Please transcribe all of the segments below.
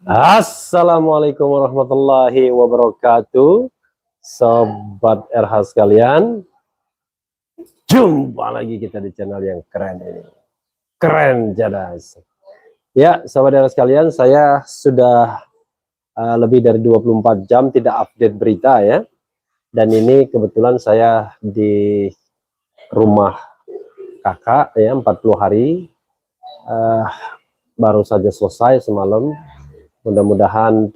Assalamualaikum warahmatullahi wabarakatuh, Sobat RH sekalian. Jumpa lagi kita di channel yang keren ini. Keren jadas. Ya, Sobat RH sekalian, saya sudah lebih dari 24 jam tidak update berita ya. Dan ini kebetulan saya di rumah kakak ya, 40 hari. Baru saja selesai semalam. Mudah-mudahan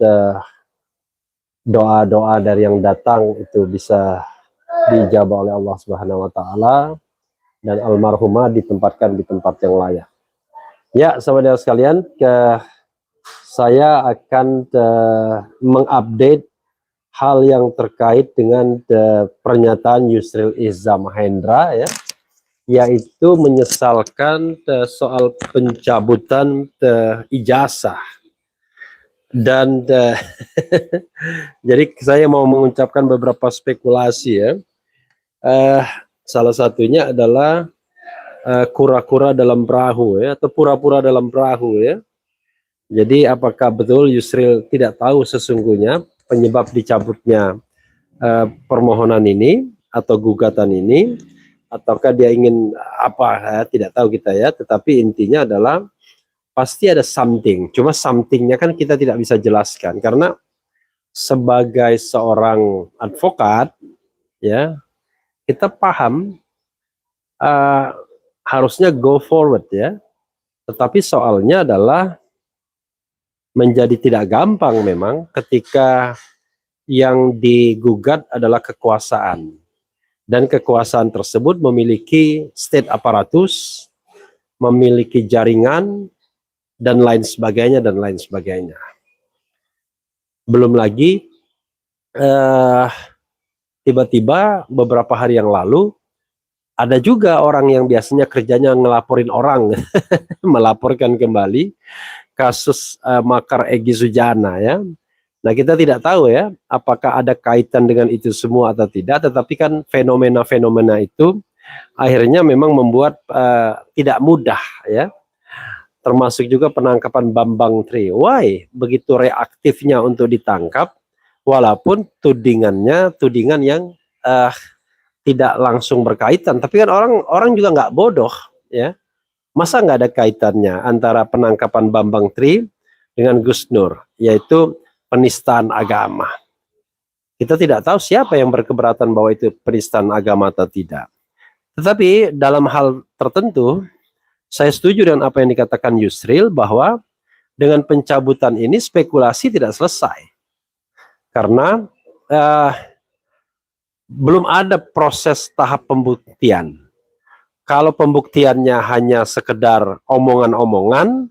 doa-doa dari yang datang itu bisa dijabah oleh Allah Subhanahu wa taala dan almarhumah ditempatkan di tempat yang layak. Ya, saudara sekalian, saya akan mengupdate hal yang terkait dengan pernyataan Yusril Iza Mahendra ya, yaitu menyesalkan soal pencabutan ijazah. Dan jadi saya mau mengucapkan beberapa spekulasi ya. Salah satunya adalah kura-kura dalam perahu ya, atau pura-pura dalam perahu ya. Jadi apakah betul Yusril tidak tahu sesungguhnya penyebab dicabutnya permohonan ini atau gugatan ini, ataukah dia ingin apa ya, tidak tahu kita ya. Tetapi intinya adalah pasti ada something, cuma somethingnya kan kita tidak bisa jelaskan, karena sebagai seorang advokat ya, kita paham harusnya go forward ya, tetapi soalnya adalah menjadi tidak gampang memang ketika yang digugat adalah kekuasaan, dan kekuasaan tersebut memiliki state apparatus, memiliki jaringan, dan lain sebagainya, dan lain sebagainya. Belum lagi tiba-tiba beberapa hari yang lalu ada juga orang yang biasanya kerjanya ngelaporin orang melaporkan kembali kasus makar Egy Sujana ya. Nah, kita tidak tahu ya apakah ada kaitan dengan itu semua atau tidak, tetapi kan fenomena-fenomena itu akhirnya memang membuat tidak mudah ya. Termasuk juga penangkapan Bambang Tri. Why begitu reaktifnya untuk ditangkap, walaupun tudingan yang tidak langsung berkaitan. Tapi kan orang juga nggak bodoh ya. Masa nggak ada kaitannya antara penangkapan Bambang Tri dengan Gus Nur, yaitu penistaan agama. Kita tidak tahu siapa yang berkeberatan bahwa itu penistaan agama atau tidak. Tetapi dalam hal tertentu, saya setuju dengan apa yang dikatakan Yusril, bahwa dengan pencabutan ini spekulasi tidak selesai. Karena belum ada proses tahap pembuktian. Kalau pembuktiannya hanya sekedar omongan-omongan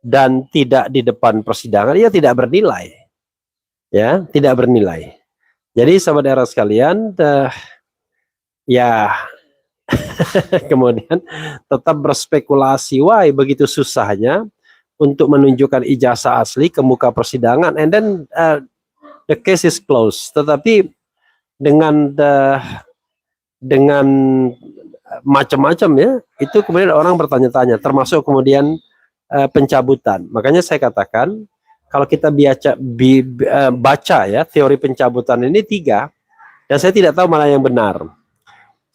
dan tidak di depan persidangan, ya tidak bernilai. Ya, tidak bernilai. Jadi saudara sekalian, ya kemudian tetap berspekulasi, why begitu susahnya untuk menunjukkan ijazah asli ke muka persidangan, and then the case is closed. Tetapi dengan macam-macam ya, itu kemudian orang bertanya-tanya, termasuk kemudian pencabutan. Makanya saya katakan, kalau kita baca ya teori pencabutan ini 3, dan saya tidak tahu mana yang benar.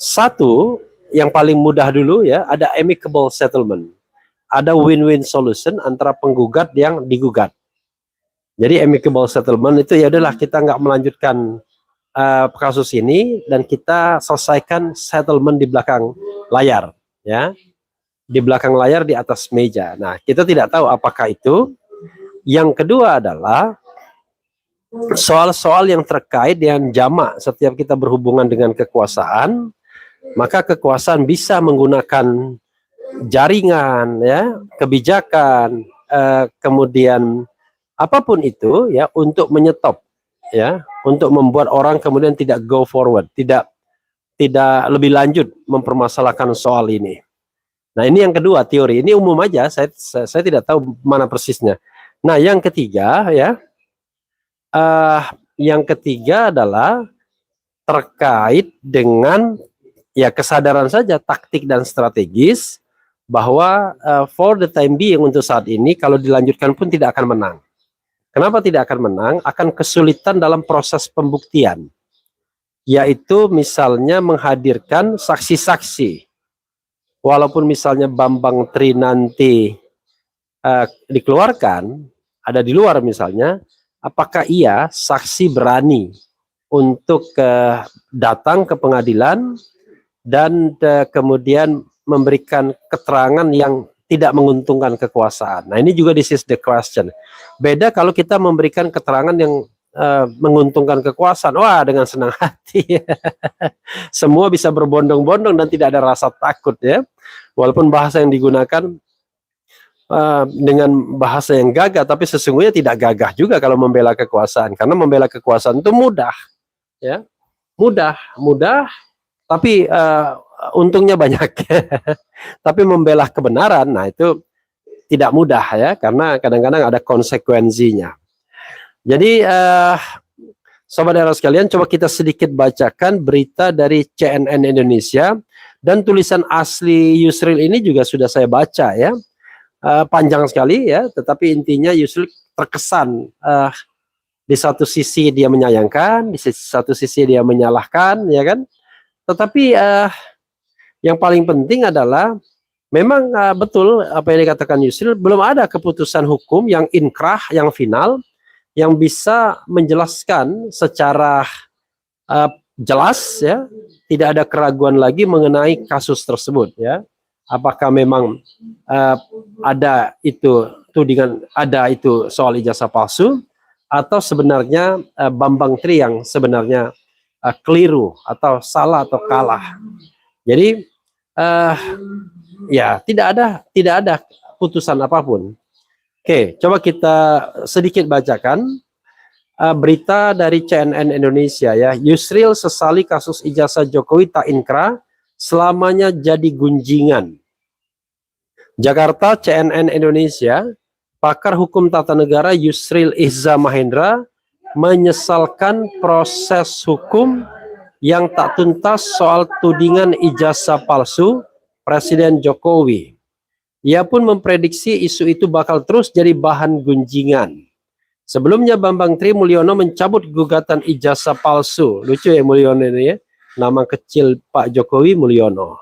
Satu, yang paling mudah dulu ya, ada amicable settlement. Ada win-win solution antara penggugat yang digugat. Jadi amicable settlement itu ya udahlah, kita nggak melanjutkan kasus ini dan kita selesaikan settlement di belakang layar ya. Di belakang layar, di atas meja. Nah, kita tidak tahu apakah itu. Yang kedua adalah soal-soal yang terkait dengan jamak. Setiap kita berhubungan dengan kekuasaan, maka kekuasaan bisa menggunakan jaringan ya, kebijakan, kemudian apapun itu ya, untuk menyetop ya, untuk membuat orang kemudian tidak go forward, tidak lebih lanjut mempermasalahkan soal ini. Nah, ini yang kedua, teori ini umum aja, saya tidak tahu mana persisnya. Nah, yang ketiga ya, yang ketiga adalah terkait dengan ya kesadaran saja taktik dan strategis, bahwa for the time being, untuk saat ini kalau dilanjutkan pun tidak akan menang. Kenapa tidak akan menang? Akan kesulitan dalam proses pembuktian, yaitu misalnya menghadirkan saksi-saksi. Walaupun misalnya Bambang Tri nanti dikeluarkan, ada di luar misalnya, apakah ia saksi berani untuk datang ke pengadilan dan kemudian memberikan keterangan yang tidak menguntungkan kekuasaan. Nah, ini juga this is the question. Beda kalau kita memberikan keterangan yang menguntungkan kekuasaan. Wah, dengan senang hati. Semua bisa berbondong-bondong dan tidak ada rasa takut ya. Walaupun bahasa yang digunakan dengan bahasa yang gagah, tapi sesungguhnya tidak gagah juga kalau membela kekuasaan, karena membela kekuasaan itu mudah ya, mudah tapi untungnya banyak. Tapi membela kebenaran, nah itu tidak mudah ya, karena kadang-kadang ada konsekuensinya. Jadi saudara sekalian, coba kita sedikit bacakan berita dari CNN Indonesia, dan tulisan asli Yusril ini juga sudah saya baca ya. Panjang sekali ya, tetapi intinya Yusril terkesan di satu sisi dia menyayangkan, di satu sisi dia menyalahkan, ya kan? Tetapi yang paling penting adalah memang betul apa yang dikatakan Yusril, belum ada keputusan hukum yang inkrah, yang final, yang bisa menjelaskan secara jelas ya, tidak ada keraguan lagi mengenai kasus tersebut ya. Apakah memang ada itu tudingan, ada itu soal ijazah palsu, atau sebenarnya Bambang Tri yang sebenarnya keliru atau salah atau kalah. Jadi ya tidak ada putusan apapun. Oke, coba kita sedikit bacakan berita dari CNN Indonesia ya. Yusril sesali kasus ijazah Jokowi tak inkrah, selamanya jadi gunjingan. Jakarta, CNN Indonesia, pakar hukum tata negara Yusril Ihza Mahendra menyesalkan proses hukum yang tak tuntas soal tudingan ijazah palsu Presiden Jokowi. Ia pun memprediksi isu itu bakal terus jadi bahan gunjingan. Sebelumnya Bambang Tri Mulyono mencabut gugatan ijazah palsu. Lucu ya Mulyono ini ya. Nama kecil Pak Jokowi Mulyono.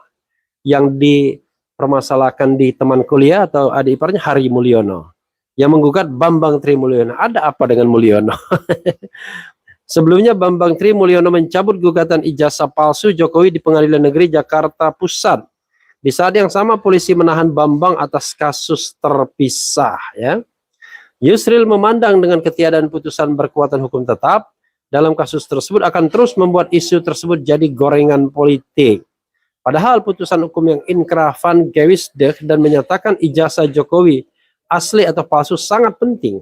Yang dipermasalahkan di teman kuliah atau adik iparnya Hari Mulyono. Yang menggugat Bambang Tri Mulyono. Ada apa dengan Mulyono? Sebelumnya Bambang Tri Mulyono mencabut gugatan ijazah palsu Jokowi di Pengadilan Negeri Jakarta Pusat. Di saat yang sama polisi menahan Bambang atas kasus terpisah ya. Yusril memandang dengan ketiadaan putusan berkekuatan hukum tetap dalam kasus tersebut akan terus membuat isu tersebut jadi gorengan politik. Padahal putusan hukum yang inkrah van Gewisdeh dan menyatakan ijazah Jokowi asli atau palsu sangat penting.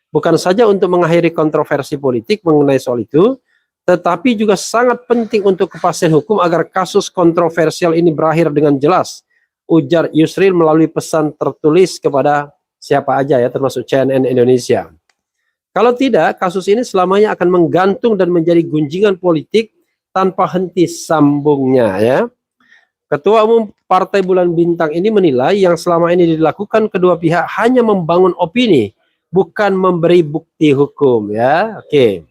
Bukan saja untuk mengakhiri kontroversi politik mengenai soal itu, tetapi juga sangat penting untuk kepastian hukum agar kasus kontroversial ini berakhir dengan jelas, ujar Yusril melalui pesan tertulis kepada siapa aja ya, termasuk CNN Indonesia. Kalau tidak, kasus ini selamanya akan menggantung dan menjadi gunjingan politik tanpa henti sambungnya ya. Ketua Umum Partai Bulan Bintang ini menilai yang selama ini dilakukan kedua pihak hanya membangun opini, bukan memberi bukti hukum ya. Oke.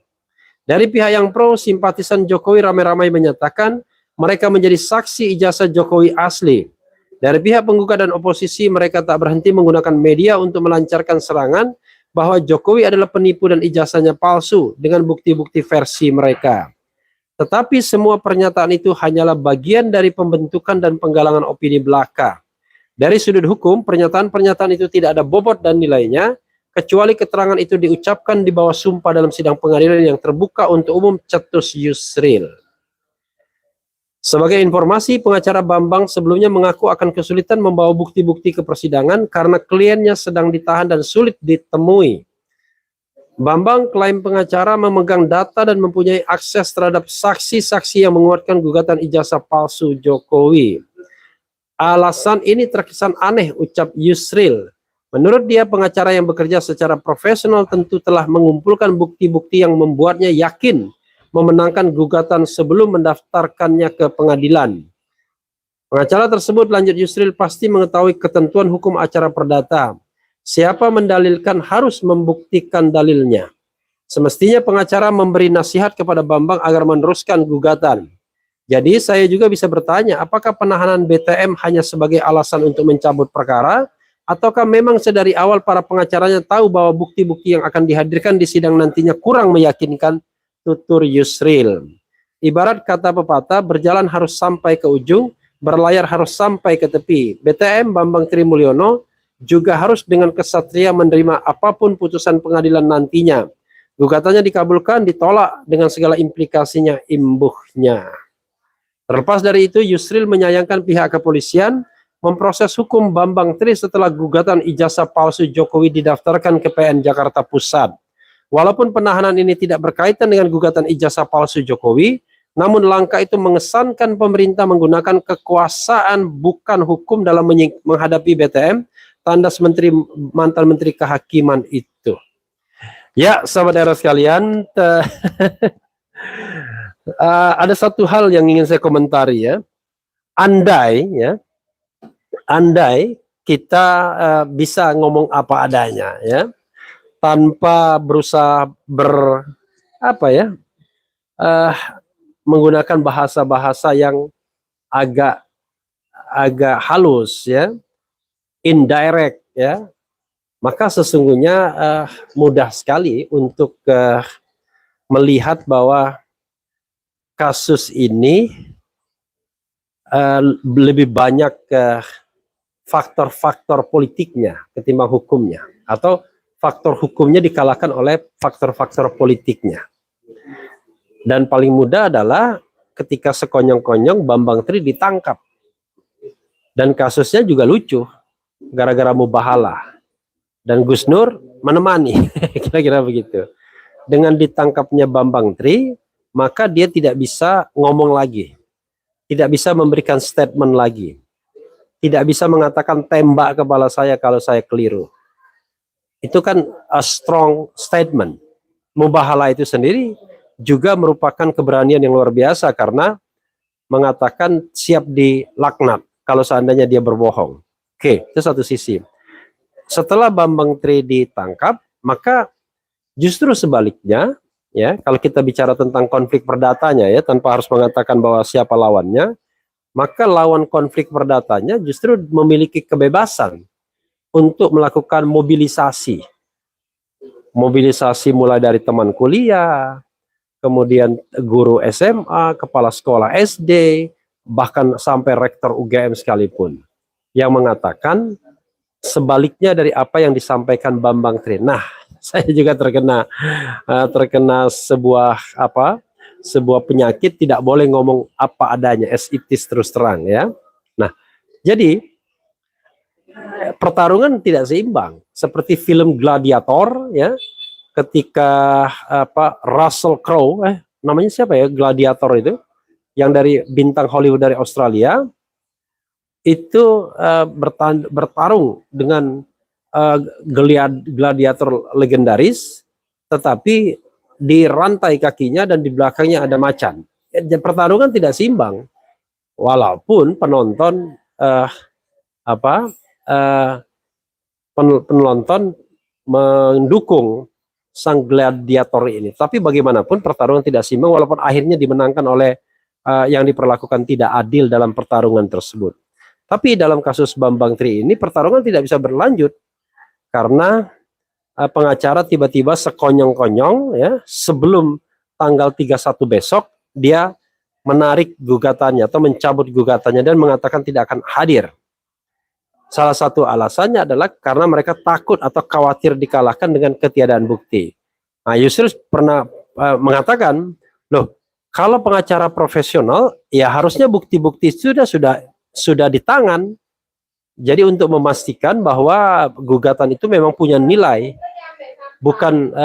Dari pihak yang pro, simpatisan Jokowi ramai-ramai menyatakan mereka menjadi saksi ijazah Jokowi asli. Dari pihak penggugat dan oposisi, mereka tak berhenti menggunakan media untuk melancarkan serangan bahwa Jokowi adalah penipu dan ijazahnya palsu dengan bukti-bukti versi mereka. Tetapi semua pernyataan itu hanyalah bagian dari pembentukan dan penggalangan opini belaka. Dari sudut hukum, pernyataan-pernyataan itu tidak ada bobot dan nilainya, kecuali keterangan itu diucapkan di bawah sumpah dalam sidang pengadilan yang terbuka untuk umum, cetus Yusril. Sebagai informasi, pengacara Bambang sebelumnya mengaku akan kesulitan membawa bukti-bukti ke persidangan karena kliennya sedang ditahan dan sulit ditemui. Bambang klaim pengacara memegang data dan mempunyai akses terhadap saksi-saksi yang menguatkan gugatan ijazah palsu Jokowi. Alasan ini terkesan aneh, ucap Yusril. Menurut dia, pengacara yang bekerja secara profesional tentu telah mengumpulkan bukti-bukti yang membuatnya yakin memenangkan gugatan sebelum mendaftarkannya ke pengadilan. Pengacara tersebut, lanjut Yusril, pasti mengetahui ketentuan hukum acara perdata. Siapa mendalilkan harus membuktikan dalilnya. Semestinya pengacara memberi nasihat kepada Bambang agar meneruskan gugatan. Jadi saya juga bisa bertanya, apakah penahanan BTM hanya sebagai alasan untuk mencabut perkara, ataukah memang sedari awal para pengacaranya tahu bahwa bukti-bukti yang akan dihadirkan di sidang nantinya kurang meyakinkan tutur Yusril. Ibarat kata pepatah, berjalan harus sampai ke ujung, berlayar harus sampai ke tepi. BTM Bambang Trimulyono juga harus dengan kesatria menerima apapun putusan pengadilan nantinya. Gugatannya dikabulkan, ditolak dengan segala implikasinya, imbuhnya. Terlepas dari itu, Yusril menyayangkan pihak kepolisian memproses hukum Bambang Tri setelah gugatan ijazah palsu Jokowi didaftarkan ke PN Jakarta Pusat. Walaupun penahanan ini tidak berkaitan dengan gugatan ijazah palsu Jokowi, namun langkah itu mengesankan pemerintah menggunakan kekuasaan bukan hukum dalam menghadapi BTM, tandas mantan Menteri Kehakiman itu. Ya, saudara sekalian, ada satu hal yang ingin saya komentari ya. Andai kita bisa ngomong apa adanya ya, tanpa berusaha menggunakan bahasa-bahasa yang agak halus ya, indirect ya, maka sesungguhnya mudah sekali untuk melihat bahwa kasus ini lebih banyak faktor-faktor politiknya ketimbang hukumnya, atau faktor hukumnya dikalahkan oleh faktor-faktor politiknya. Dan paling mudah adalah ketika sekonyong-konyong Bambang Tri ditangkap, dan kasusnya juga lucu gara-gara mubahalah. Dan Gus Nur menemani, kira-kira begitu. Dengan ditangkapnya Bambang Tri, maka dia tidak bisa ngomong lagi, tidak bisa memberikan statement lagi, tidak bisa mengatakan tembak kepala saya kalau saya keliru. Itu kan a strong statement. Mubahalah itu sendiri juga merupakan keberanian yang luar biasa karena mengatakan siap dilaknat kalau seandainya dia berbohong. Oke, itu satu sisi. Setelah Bambang Tri ditangkap, maka justru sebaliknya, ya, kalau kita bicara tentang konflik perdatanya, ya, tanpa harus mengatakan bahwa siapa lawannya, maka lawan konflik perdatanya justru memiliki kebebasan untuk melakukan mobilisasi. Mobilisasi mulai dari teman kuliah, kemudian guru SMA, kepala sekolah SD, bahkan sampai rektor UGM sekalipun, yang mengatakan sebaliknya dari apa yang disampaikan Bambang Tri. Nah, saya juga terkena sebuah penyakit, tidak boleh ngomong apa adanya, as it is, terus terang ya. Nah, jadi pertarungan tidak seimbang seperti film Gladiator ya, ketika Russell Crowe, namanya siapa ya, Gladiator itu, yang dari bintang Hollywood dari Australia, itu bertarung dengan gladiator legendaris, tetapi di rantai kakinya dan di belakangnya ada macan. Pertarungan tidak seimbang, walaupun penonton penonton mendukung sang gladiator ini. Tapi bagaimanapun pertarungan tidak seimbang, walaupun akhirnya dimenangkan oleh yang diperlakukan tidak adil dalam pertarungan tersebut. Tapi dalam kasus Bambang Tri ini pertarungan tidak bisa berlanjut karena pengacara tiba-tiba sekonyong-konyong ya, sebelum tanggal 31 besok dia menarik gugatannya atau mencabut gugatannya dan mengatakan tidak akan hadir. Salah satu alasannya adalah karena mereka takut atau khawatir dikalahkan dengan ketiadaan bukti. Nah, Yusril pernah mengatakan, loh, kalau pengacara profesional ya harusnya bukti-bukti sudah di tangan. Jadi untuk memastikan bahwa gugatan itu memang punya nilai, bukan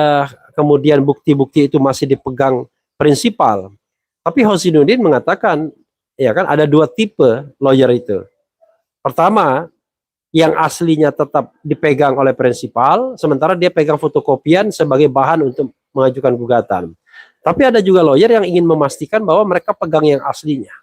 kemudian bukti-bukti itu masih dipegang prinsipal. Tapi Hosinuddin mengatakan, ya kan, ada dua tipe lawyer itu. Pertama, yang aslinya tetap dipegang oleh prinsipal, sementara dia pegang fotokopian sebagai bahan untuk mengajukan gugatan. Tapi ada juga lawyer yang ingin memastikan bahwa mereka pegang yang aslinya.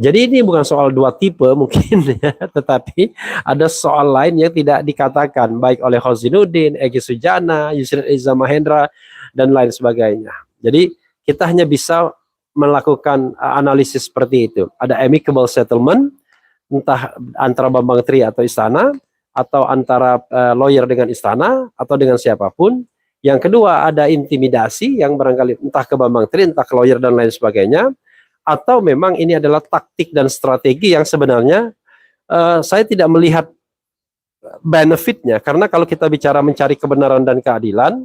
Jadi ini bukan soal dua tipe mungkin ya, tetapi ada soal lain yang tidak dikatakan baik oleh Hozinuddin, Egy Sujana, Yusril Iza Mahendra dan lain sebagainya. Jadi kita hanya bisa melakukan analisis seperti itu. Ada amicable settlement entah antara Bambang Tri atau istana, atau antara lawyer dengan istana atau dengan siapapun. Yang kedua ada intimidasi yang barangkali entah ke Bambang Tri, entah ke lawyer dan lain sebagainya. Atau memang ini adalah taktik dan strategi yang sebenarnya saya tidak melihat benefitnya, karena kalau kita bicara mencari kebenaran dan keadilan,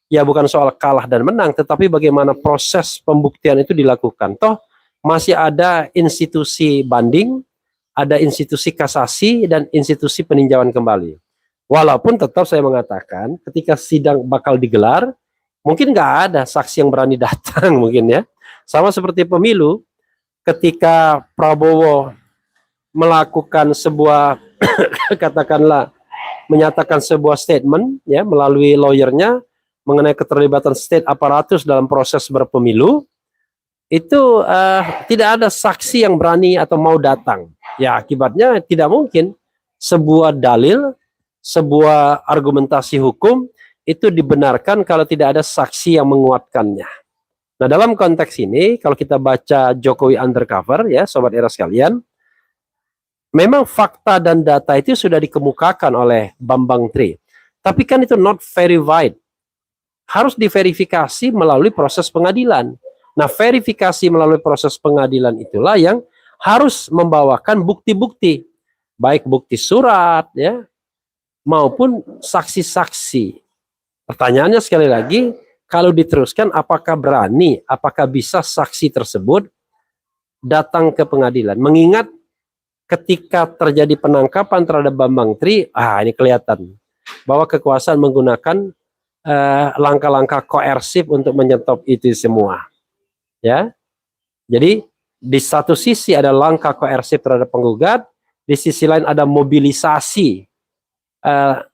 ya bukan soal kalah dan menang, tetapi bagaimana proses pembuktian itu dilakukan. Toh masih ada institusi banding, ada institusi kasasi, dan institusi peninjauan kembali. Walaupun tetap saya mengatakan ketika sidang bakal digelar, mungkin nggak ada saksi yang berani datang mungkin ya. Sama seperti pemilu, ketika Prabowo melakukan sebuah katakanlah menyatakan sebuah statement ya melalui lawyernya mengenai keterlibatan state aparatus dalam proses berpemilu, itu tidak ada saksi yang berani atau mau datang. Ya akibatnya tidak mungkin sebuah dalil, sebuah argumentasi hukum itu dibenarkan kalau tidak ada saksi yang menguatkannya. Nah dalam konteks ini kalau kita baca Jokowi Undercover ya Sobat Era sekalian, memang fakta dan data itu sudah dikemukakan oleh Bambang Tri, tapi kan itu not verified, harus diverifikasi melalui proses pengadilan. Nah verifikasi melalui proses pengadilan itulah yang harus membawakan bukti-bukti, baik bukti surat ya maupun saksi-saksi. Pertanyaannya sekali lagi, kalau diteruskan apakah berani, apakah bisa saksi tersebut datang ke pengadilan? Mengingat ketika terjadi penangkapan terhadap Bambang Tri, ini kelihatan bahwa kekuasaan menggunakan langkah-langkah koersif untuk menyetop itu semua. Ya, jadi di satu sisi ada langkah koersif terhadap penggugat, di sisi lain ada mobilisasi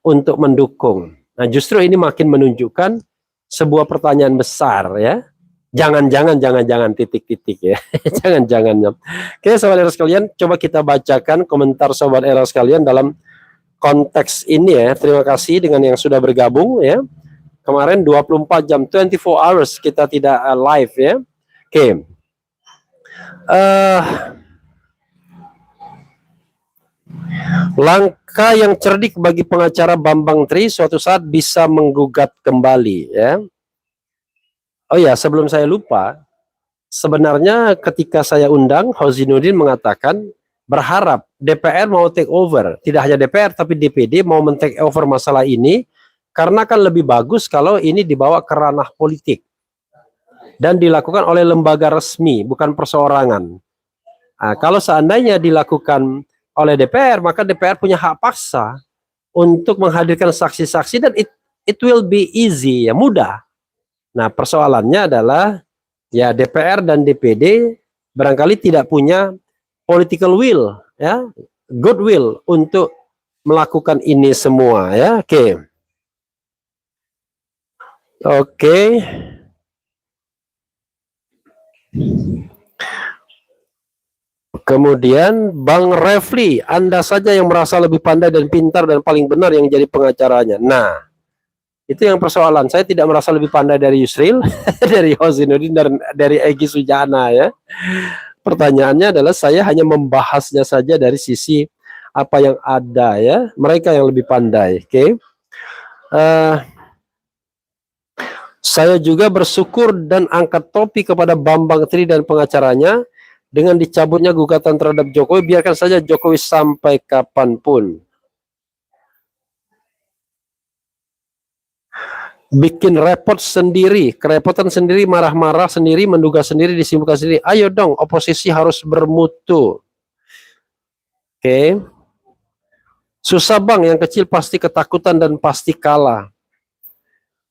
untuk mendukung. Nah, justru ini makin menunjukkan sebuah pertanyaan besar ya. Jangan-jangan titik-titik ya. Jangan-jangan. Oke, Sobat Era sekalian, coba kita bacakan komentar Sobat Era sekalian dalam konteks ini ya. Terima kasih dengan yang sudah bergabung ya. Kemarin 24 jam, 24 hours kita tidak live ya. Oke. Langkah yang cerdik bagi pengacara Bambang Tri suatu saat bisa menggugat kembali ya. Oh ya, sebelum saya lupa, sebenarnya ketika saya undang, Hozinuddin mengatakan berharap DPR mau take over, tidak hanya DPR tapi DPD mau men-take over masalah ini, karena kan lebih bagus kalau ini dibawa ke ranah politik dan dilakukan oleh lembaga resmi, bukan perseorangan. Nah, kalau seandainya dilakukan oleh DPR, maka DPR punya hak paksa untuk menghadirkan saksi-saksi dan it will be easy, ya mudah. Nah persoalannya adalah ya DPR dan DPD barangkali tidak punya political will, ya, goodwill untuk melakukan ini semua ya. Oke. Kemudian Bang Refli, Anda saja yang merasa lebih pandai dan pintar dan paling benar yang jadi pengacaranya. Nah, itu yang persoalan. Saya tidak merasa lebih pandai dari Yusril, dari Hozinuddin, dan dari Egy Sujana ya. Pertanyaannya adalah saya hanya membahasnya saja dari sisi apa yang ada ya. Mereka yang lebih pandai. Oke. Saya juga bersyukur dan angkat topi kepada Bambang Tri dan pengacaranya. Dengan dicabutnya gugatan terhadap Jokowi, biarkan saja Jokowi sampai kapanpun. Bikin repot sendiri, kerepotan sendiri, marah-marah sendiri, menduga sendiri, disimpulkan sendiri. Ayo dong, oposisi harus bermutu. Oke. Susah bang, yang kecil pasti ketakutan dan pasti kalah.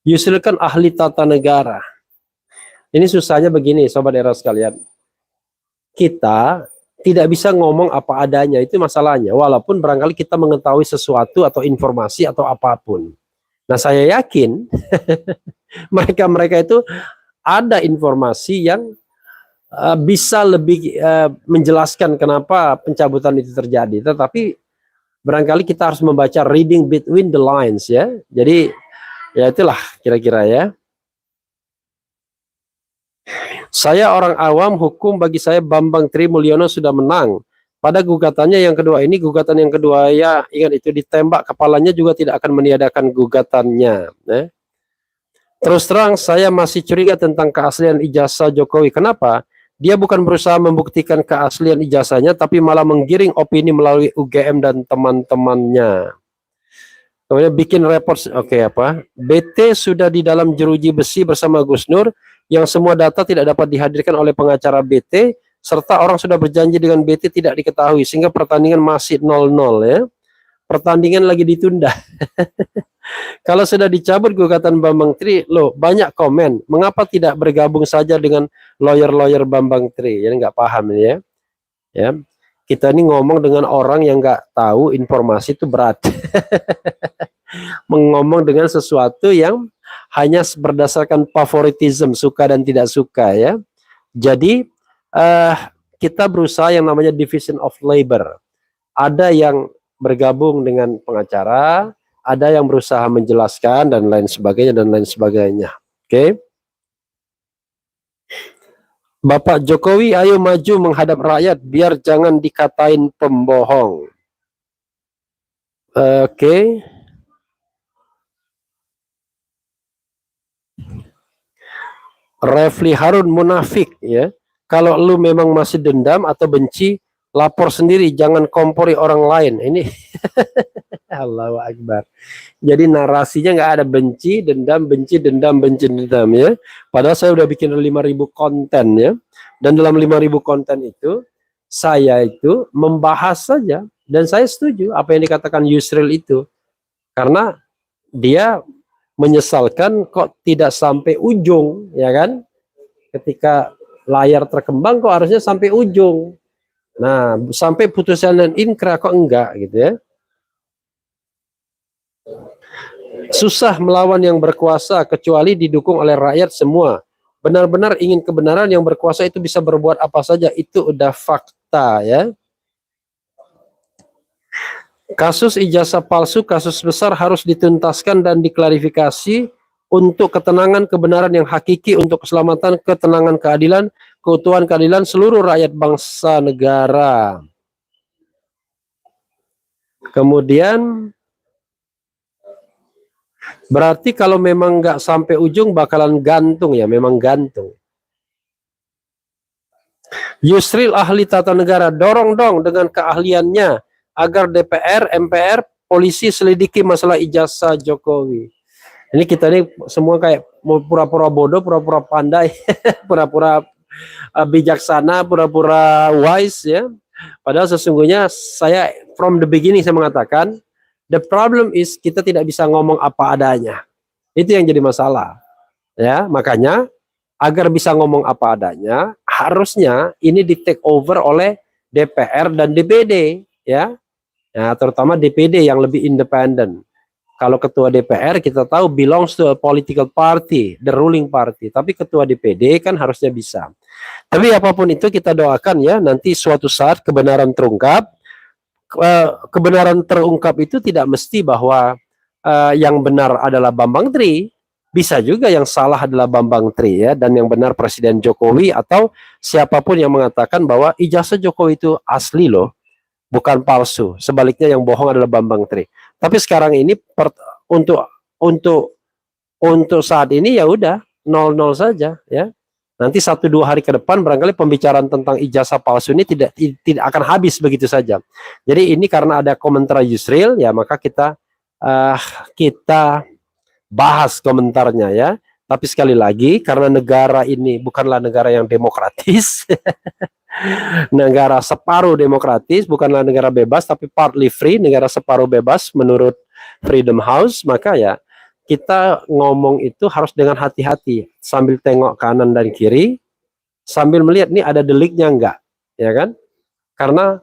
Yusril kan ahli tata negara. Ini susahnya begini, Sobat Era sekalian. Kita tidak bisa ngomong apa adanya, itu masalahnya. Walaupun barangkali kita mengetahui sesuatu atau informasi atau apapun. Nah saya yakin mereka-mereka itu ada informasi yang bisa lebih menjelaskan kenapa pencabutan itu terjadi, tetapi barangkali kita harus membaca reading between the lines ya. Jadi ya itulah kira-kira ya. Saya orang awam, hukum bagi saya Bambang Tri Mulyono sudah menang. Pada gugatannya yang kedua ini, gugatan yang kedua ya, ingat itu ditembak kepalanya juga tidak akan meniadakan gugatannya. Terus terang saya masih curiga tentang keaslian ijazah Jokowi. Kenapa? Dia bukan berusaha membuktikan keaslian ijazahnya, tapi malah menggiring opini melalui UGM dan teman-temannya. Kemudian bikin report, oke apa? BT sudah di dalam jeruji besi bersama Gus Nur, yang semua data tidak dapat dihadirkan oleh pengacara BT, serta orang sudah berjanji dengan BT tidak diketahui, sehingga pertandingan masih 0-0 ya. Pertandingan lagi ditunda. Kalau sudah dicabut gugatan Bambang Tri, loh banyak komen, mengapa tidak bergabung saja dengan lawyer-lawyer Bambang Tri? Jadi nggak paham ya. Ya, kita ini ngomong dengan orang yang nggak tahu informasi itu berat. Mengomong dengan sesuatu yang hanya berdasarkan favoritism, suka dan tidak suka ya. Jadi kita berusaha yang namanya division of labor. Ada yang bergabung dengan pengacara, ada yang berusaha menjelaskan dan lain sebagainya Oke. Bapak Jokowi ayo maju menghadap rakyat biar jangan dikatain pembohong. Oke. Refli Harun munafik ya. Kalau lu memang masih dendam atau benci, lapor sendiri, jangan kompori orang lain. Ini Allahu Akbar. Jadi narasinya nggak ada benci, dendam, ya. Padahal saya udah bikin 5.000 konten ya. Dan dalam 5.000 konten itu, saya itu membahas saja. Dan saya setuju apa yang dikatakan Yusril itu. Karena dia menyesalkan kok tidak sampai ujung, ya kan? Ketika layar terkembang kok harusnya sampai ujung. Nah, sampai putusan dan inkra kok enggak gitu ya. Susah melawan yang berkuasa kecuali didukung oleh rakyat semua. Benar-benar ingin kebenaran, yang berkuasa itu bisa berbuat apa saja, itu udah fakta ya. Kasus ijazah palsu kasus besar, harus dituntaskan dan diklarifikasi untuk ketenangan kebenaran yang hakiki, untuk keselamatan, ketenangan, keadilan, keutuhan keadilan seluruh rakyat bangsa negara. Kemudian berarti kalau memang nggak sampai ujung bakalan gantung ya, memang gantung. Yusril ahli tata negara, dorong dong dengan keahliannya agar DPR, MPR, polisi selidiki masalah ijazah Jokowi. Ini kita ini semua kayak mau pura-pura bodoh, pura-pura pandai, pura-pura bijaksana, pura-pura wise ya. Padahal sesungguhnya saya from the beginning saya mengatakan the problem is kita tidak bisa ngomong apa adanya. Itu yang jadi masalah. Ya, makanya agar bisa ngomong apa adanya, harusnya ini di take over oleh DPR dan DPD ya. Ya, terutama DPD yang lebih independen. Kalau ketua DPR kita tahu belongs to a political party, the ruling party. Tapi ketua DPD kan harusnya bisa. Tapi apapun itu kita doakan ya, nanti suatu saat kebenaran terungkap. Kebenaran terungkap itu tidak mesti bahwa yang benar adalah Bambang Tri. Bisa juga yang salah adalah Bambang Tri ya, dan yang benar Presiden Jokowi atau siapapun yang mengatakan bahwa ijazah Jokowi itu asli loh, bukan palsu. Sebaliknya yang bohong adalah Bambang Tri. Tapi sekarang ini untuk saat ini ya udah 0-0 saja ya. Nanti 1-2 hari ke depan barangkali pembicaraan tentang ijazah palsu ini tidak akan habis begitu saja. Jadi ini karena ada komentar Yusril ya, maka kita bahas komentarnya ya. Tapi sekali lagi karena negara ini bukanlah negara yang demokratis. Negara separuh demokratis, bukanlah negara bebas tapi partly free, negara separuh bebas menurut Freedom House, maka ya kita ngomong itu harus dengan hati-hati, sambil tengok kanan dan kiri, sambil melihat nih ada deliknya enggak, ya kan? Karena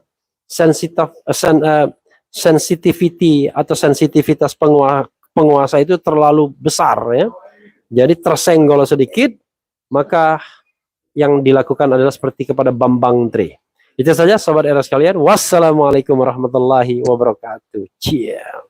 sensitivity atau sensitivitas penguasa itu terlalu besar ya. Jadi tersenggol sedikit maka yang dilakukan adalah seperti kepada Bambang Tri. Itu saja sobat era sekalian. Wassalamualaikum warahmatullahi wabarakatuh. Ciao.